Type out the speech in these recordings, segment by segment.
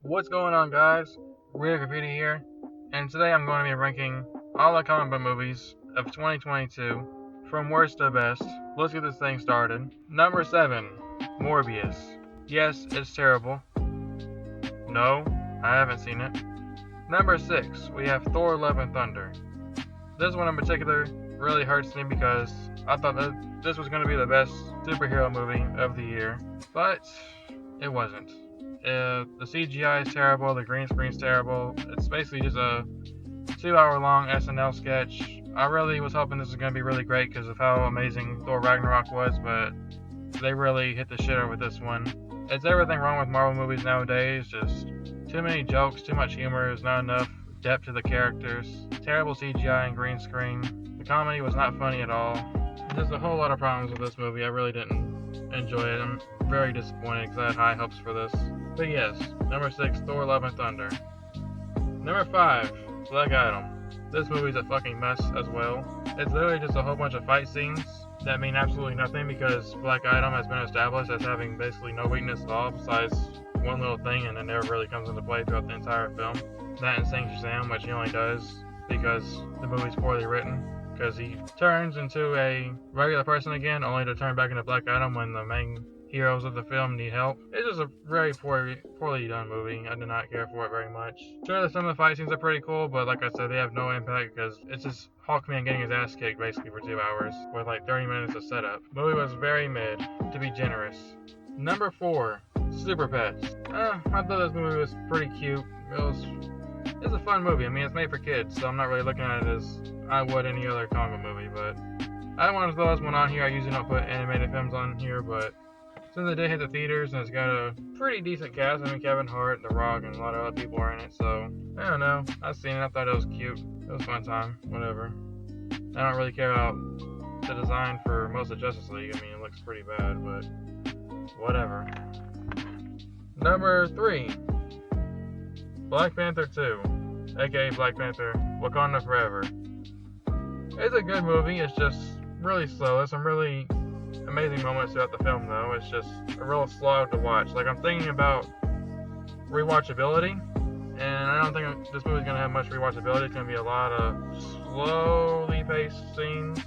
What's going on, guys? Real Graffiti here, and today I'm going to be ranking all the comic book movies of 2022 from worst to best. Let's get this thing started. Number 7, Morbius. Yes, it's terrible. No, I haven't seen it. Number 6, we have Thor: Love and Thunder. This one in particular really hurts me because I thought that this was going to be the best superhero movie of the year, but it wasn't. The CGI is terrible, the green screen's terrible. It's basically just a 2-hour long SNL sketch. I really was hoping this was going to be really great because of how amazing Thor Ragnarok was, but they really hit the shitter with this one. It's everything wrong with Marvel movies nowadays, just too many jokes, too much humor, there's not enough depth to the characters, terrible CGI and green screen. The comedy was not funny at all. There's a whole lot of problems with this movie. I really didn't enjoy it. I'm very disappointed because I had high hopes for this. But yes, number 6, Thor: Love and Thunder. Number 5, Black Adam. This movie's a fucking mess as well. It's literally just a whole bunch of fight scenes that mean absolutely nothing because Black Adam has been established as having basically no weakness at all besides one little thing, and it never really comes into play throughout the entire film. That and Saint Shazam, which he only does because the movie's poorly written. Because he turns into a regular person again, only to turn back into Black Adam when the main heroes of the film need help. It's just a very poorly done movie. I did not care for it very much. Sure, some of the fight scenes are pretty cool, but like I said, they have no impact because it's just Hawkman getting his ass kicked basically for 2 hours with like 30 minutes of setup. The movie was very mid, to be generous. Number 4, Super Pets. I thought this movie was pretty cute. It's a fun movie. I mean, it's made for kids, so I'm not really looking at it as I would any other comic movie, but I don't want to throw this one on here. I usually don't put animated films on here, but since it did hit the theaters and it's got a pretty decent cast, I mean, Kevin Hart, The Rock, and a lot of other people are in it, so I don't know. I've seen it. I thought it was cute. It was a fun time. Whatever. I don't really care about the design for most of Justice League. I mean, it looks pretty bad, but whatever. Number 3, Black Panther 2, aka Black Panther: Wakanda Forever. It's a good movie. It's just really slow. There's some really amazing moments throughout the film, though. It's just a real slog to watch. Like, I'm thinking about rewatchability, and I don't think this movie's gonna have much rewatchability. It's gonna be a lot of slowly paced scenes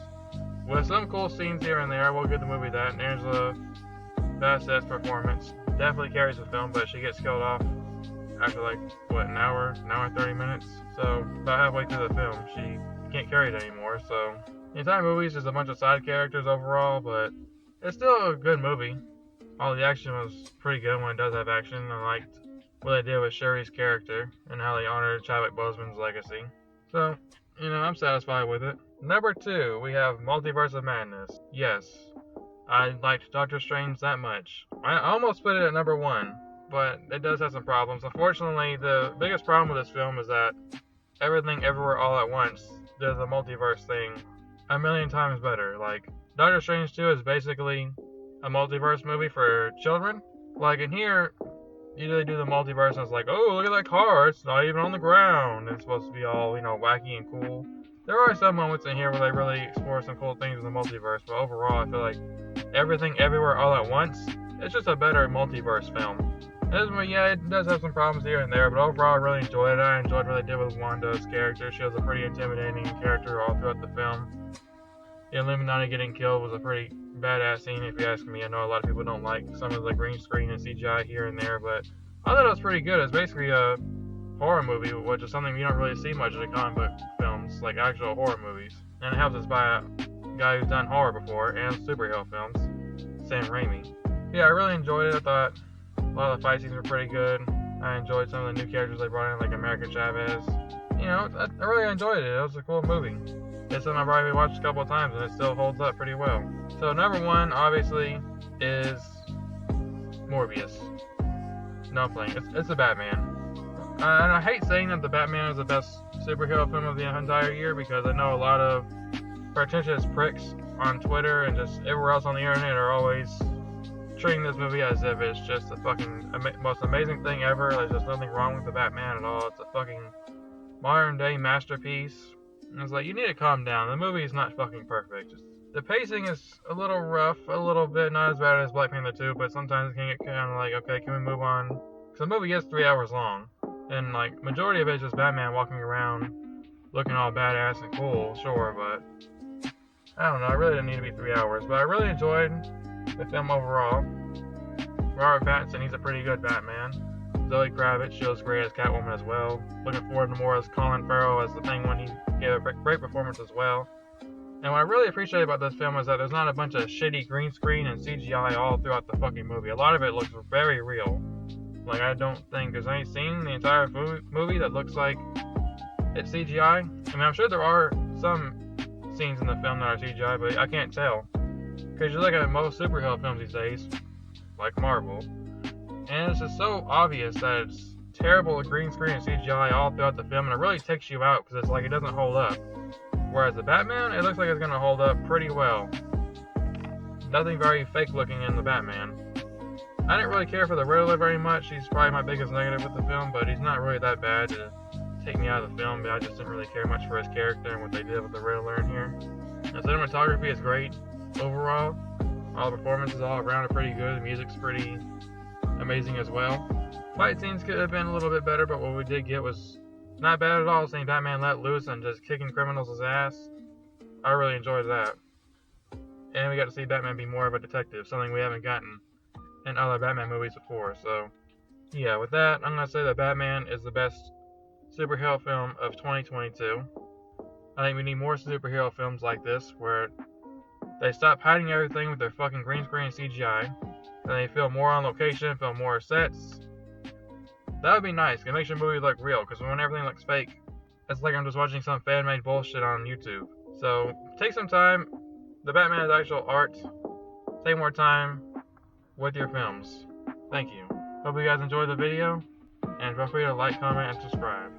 with some cool scenes here and there. I will give the movie that. And Angela Bassett's performance definitely carries the film, but she gets killed off after like an hour 30 minutes. So about halfway through the film, she can't carry it anymore. So the entire movie is just a bunch of side characters overall, but it's still a good movie. All the action was pretty good when it does have action. I liked what they did with Shuri's character and how they honored Chadwick Boseman's legacy. So, I'm satisfied with it. Number 2, we have Multiverse of Madness. Yes, I liked Doctor Strange that much. I almost put it at number 1, but it does have some problems. Unfortunately, the biggest problem with this film is that Everything Everywhere All at Once does the multiverse thing a million times better. Like, Doctor Strange 2 is basically a multiverse movie for children. Like, in here, they do the multiverse and it's like, oh, look at that car, it's not even on the ground. It's supposed to be all, wacky and cool. There are some moments in here where they really explore some cool things in the multiverse, but overall, I feel like Everything Everywhere All at Once, it's just a better multiverse film. It does have some problems here and there, but overall, I really enjoyed it. I enjoyed what they did with Wanda's character. She was a pretty intimidating character all throughout the film. The Illuminati getting killed was a pretty badass scene, if you ask me. I know a lot of people don't like some of the green screen and CGI here and there, but I thought it was pretty good. It's basically a horror movie, which is something you don't really see much in the comic book films, like actual horror movies. And it helps us by a guy who's done horror before and superhero films, Sam Raimi. Yeah, I really enjoyed it. I thought a lot of the fight scenes were pretty good. I enjoyed some of the new characters they brought in, like America Chavez. I really enjoyed it. It was a cool movie. It's something I've already watched a couple of times, and it still holds up pretty well. So number 1, obviously, is Morbius. No, I'm playing. It's the Batman. And I hate saying that the Batman is the best superhero film of the entire year because I know a lot of pretentious pricks on Twitter and just everywhere else on the internet are always treating this movie as if it's just the fucking most amazing thing ever. There's just nothing wrong with the Batman at all. It's a fucking modern day masterpiece. And it's like, you need to calm down. The movie is not fucking perfect. The pacing is a little rough, a little bit, not as bad as Black Panther 2, but sometimes it can get kind of like, okay, can we move on Because the movie is 3 hours long, and like majority of it is just Batman walking around looking all badass and cool, sure, but I don't know, it really didn't need to be 3 hours. But I really enjoyed the film overall. Robert Pattinson, he's a pretty good Batman. Zoe Kravitz, she was great as Catwoman as well. Looking forward to more as Colin Farrell as the Penguin. He gave a great performance as well. And what I really appreciate about this film is that there's not a bunch of shitty green screen and CGI all throughout the fucking movie. A lot of it looks very real. Like, I don't think there's any scene in the entire movie that looks like it's CGI. I mean, I'm sure there are some scenes in the film that are CGI, but I can't tell. Because you look at most superhero films these days, like Marvel, and it's just so obvious that it's terrible green screen and CGI all throughout the film, and it really takes you out because it's like it doesn't hold up. Whereas the Batman, it looks like it's going to hold up pretty well. Nothing very fake looking in the Batman. I didn't really care for the Riddler very much. He's probably my biggest negative with the film, but he's not really that bad to take me out of the film. But I just didn't really care much for his character and what they did with the Riddler in here. The cinematography is great overall. All the performances all around are pretty good. The music's pretty amazing as well. Fight scenes could have been a little bit better, but what we did get was not bad at all. Seeing Batman let loose and just kicking criminals' ass, I really enjoyed that. And we got to see Batman be more of a detective, something we haven't gotten in other Batman movies before. So, yeah, with that, I'm going to say that Batman is the best superhero film of 2022. I think we need more superhero films like this, where they stop hiding everything with their fucking green screen CGI, and they film more on location, film more sets. That would be nice. It makes your movie look real, because when everything looks fake, it's like I'm just watching some fan-made bullshit on YouTube. So, take some time. The Batman is actual art. Take more time with your films. Thank you. Hope you guys enjoyed the video, and feel free to like, comment, and subscribe.